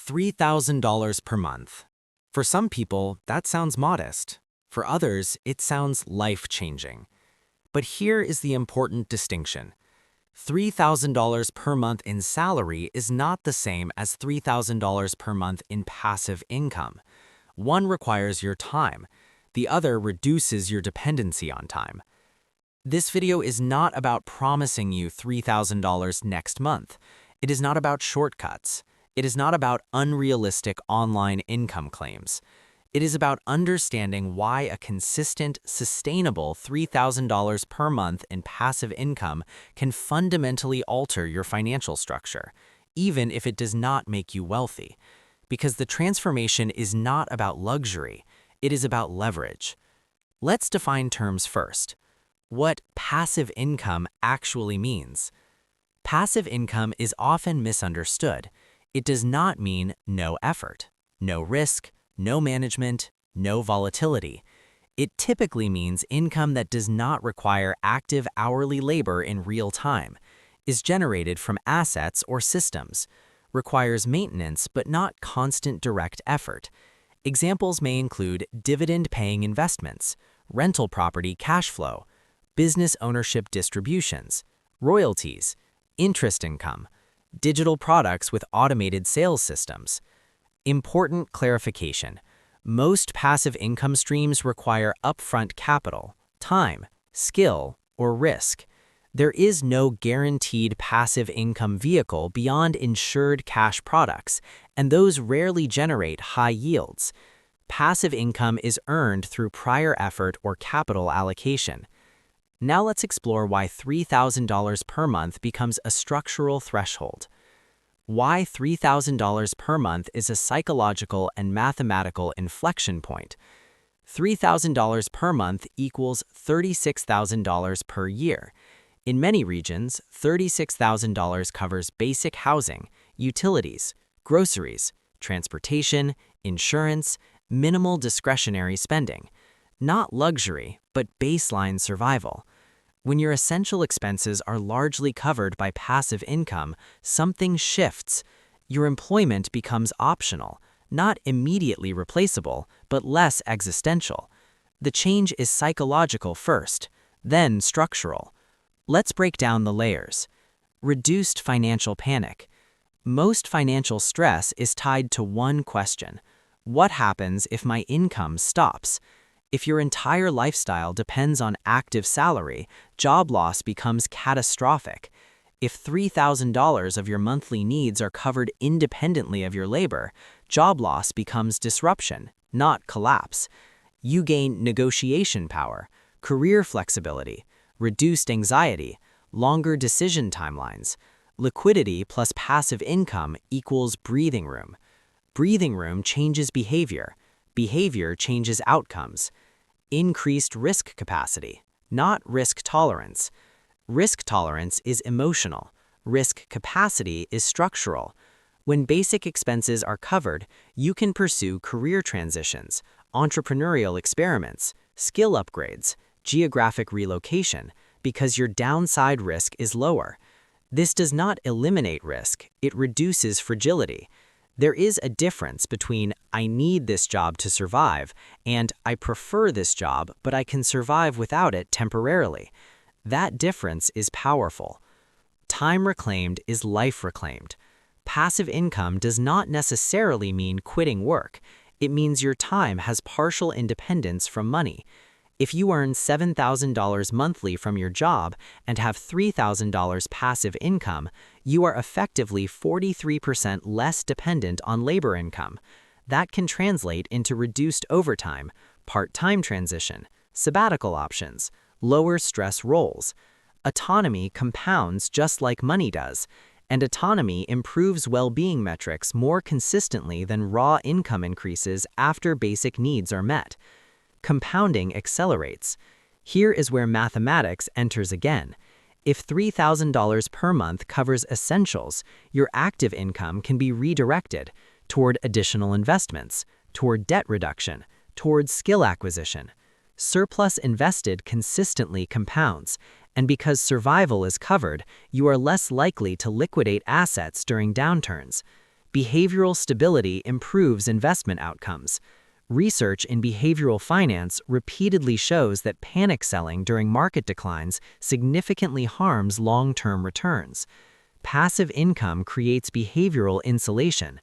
$3,000 per month. For some people, that sounds modest. For others, it sounds life-changing. But here is the important distinction. $3,000 per month in salary is not the same as $3,000 per month in passive income. One requires your time. The other reduces your dependency on time. This video is not about promising you $3,000 next month. It is not about shortcuts. It is not about unrealistic online income claims. It is about understanding why a consistent, sustainable $3,000 per month in passive income can fundamentally alter your financial structure, even if it does not make you wealthy. Because the transformation is not about luxury, it is about leverage. Let's define terms first. What passive income actually means. Passive income is often misunderstood. It does not mean no effort, no risk, no management, no volatility. It typically means income that does not require active hourly labor in real time, is generated from assets or systems, requires maintenance but not constant direct effort. Examples may include dividend-paying investments, rental property cash flow, business ownership distributions, royalties, interest income, digital products with automated sales systems. Important clarification. Most passive income streams require upfront capital, time, skill, or risk. There is no guaranteed passive income vehicle beyond insured cash products, and those rarely generate high yields. Passive income is earned through prior effort or capital allocation. Now let's explore why $3,000 per month becomes a structural threshold. Why $3,000 per month is a psychological and mathematical inflection point. $3,000 per month equals $36,000 per year. In many regions, $36,000 covers basic housing, utilities, groceries, transportation, insurance, minimal discretionary spending. Not luxury, but baseline survival. When your essential expenses are largely covered by passive income, something shifts. Your employment becomes optional, not immediately replaceable, but less existential. The change is psychological first, then structural. Let's break down the layers. Reduced financial panic. Most financial stress is tied to one question: what happens if my income stops? If your entire lifestyle depends on active salary, job loss becomes catastrophic. If $3,000 of your monthly needs are covered independently of your labor, job loss becomes disruption, not collapse. You gain negotiation power, career flexibility, reduced anxiety, longer decision timelines. Liquidity plus passive income equals breathing room. Breathing room changes behavior. Behavior changes outcomes. Increased risk capacity, not risk tolerance. Risk tolerance is emotional. Risk capacity is structural. When basic expenses are covered, you can pursue career transitions, entrepreneurial experiments, skill upgrades, geographic relocation, because your downside risk is lower. This does not eliminate risk, it reduces fragility. There is a difference between "I need this job to survive" and "I prefer this job, but I can survive without it temporarily." That difference is powerful. Time reclaimed is life reclaimed. Passive income does not necessarily mean quitting work. It means your time has partial independence from money. If you earn $7,000 monthly from your job and have $3,000 passive income, you are effectively 43% less dependent on labor income. That can translate into reduced overtime, part-time transition, sabbatical options, lower stress roles. Autonomy compounds just like money does, and autonomy improves well-being metrics more consistently than raw income increases after basic needs are met. Compounding accelerates. Here is where mathematics enters again. If $3,000 per month covers essentials, your active income can be redirected toward additional investments, toward debt reduction, toward skill acquisition. Surplus invested consistently compounds, and because survival is covered, you are less likely to liquidate assets during downturns. Behavioral stability improves investment outcomes. Research in behavioral finance repeatedly shows that panic selling during market declines significantly harms long-term returns. Passive income creates behavioral insulation.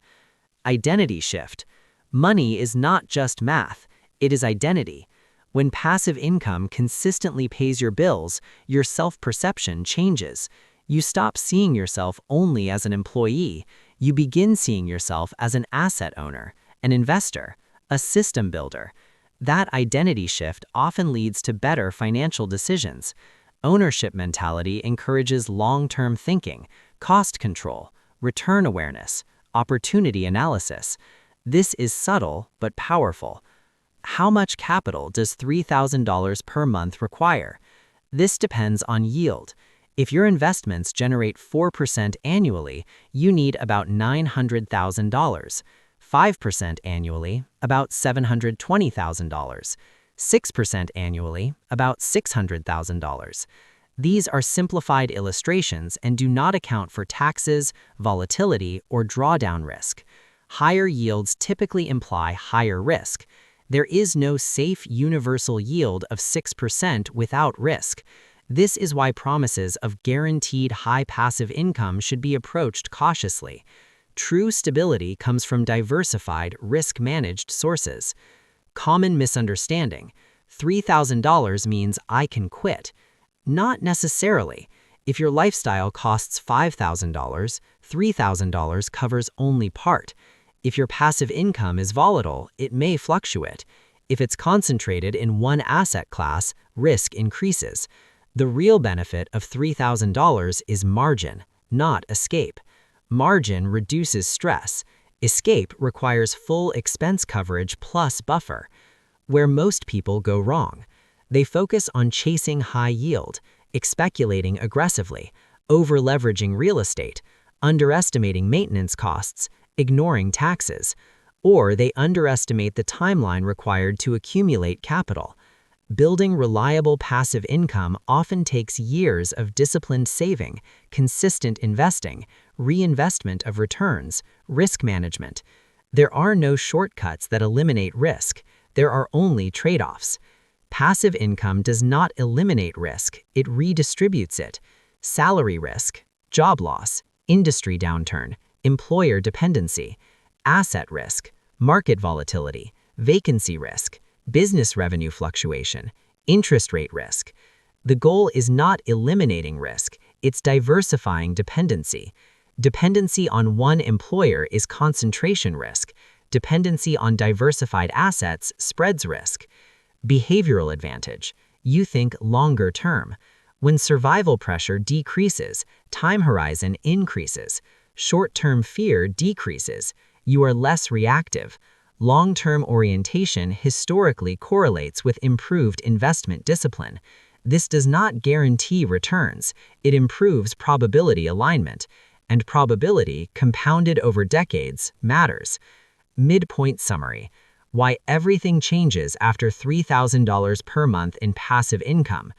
Identity shift. Money is not just math, it is identity. When passive income consistently pays your bills, your self-perception changes. You stop seeing yourself only as an employee, you begin seeing yourself as an asset owner, an investor, a system builder. That identity shift often leads to better financial decisions. Ownership mentality encourages long-term thinking, cost control, return awareness, opportunity analysis. This is subtle but powerful. How much capital does $3,000 per month require? This depends on yield. If your investments generate 4% annually, you need about $900,000. 5% annually, about $720,000. 6% annually, about $600,000. These are simplified illustrations and do not account for taxes, volatility, or drawdown risk. Higher yields typically imply higher risk. There is no safe universal yield of 6% without risk. This is why promises of guaranteed high passive income should be approached cautiously. True stability comes from diversified, risk-managed sources. Common misunderstanding. $3,000 means I can quit. Not necessarily. If your lifestyle costs $5,000, $3,000 covers only part. If your passive income is volatile, it may fluctuate. If it's concentrated in one asset class, risk increases. The real benefit of $3,000 is margin, not escape. Margin reduces stress. Escape requires full expense coverage plus buffer. Where most people go wrong, they focus on chasing high yield, speculating aggressively, over-leveraging real estate, underestimating maintenance costs, ignoring taxes, or they underestimate the timeline required to accumulate capital. Building reliable passive income often takes years of disciplined saving, consistent investing, reinvestment of returns, risk management. There are no shortcuts that eliminate risk. There are only trade-offs. Passive income does not eliminate risk, it redistributes it. Salary risk, job loss, industry downturn, employer dependency, asset risk, market volatility, vacancy risk, business revenue fluctuation, interest rate risk. The goal is not eliminating risk, it's diversifying dependency. Dependency on one employer is concentration risk. Dependency on diversified assets spreads risk. Behavioral advantage. You think longer term. When survival pressure decreases, time horizon increases. Short-term fear decreases. You are less reactive. Long-term orientation historically correlates with improved investment discipline. This does not guarantee returns. It improves probability alignment. And probability, compounded over decades, matters. Midpoint summary. Why everything changes after $3,000 per month in passive income.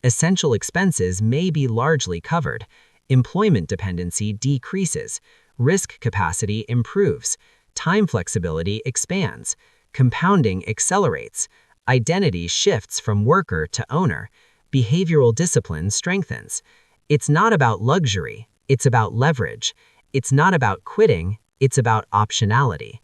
Essential expenses may be largely covered. Employment dependency decreases. Risk capacity improves. Time flexibility expands. Compounding accelerates. Identity shifts from worker to owner. Behavioral discipline strengthens. It's not about luxury, it's about leverage. It's not about quitting, it's about optionality.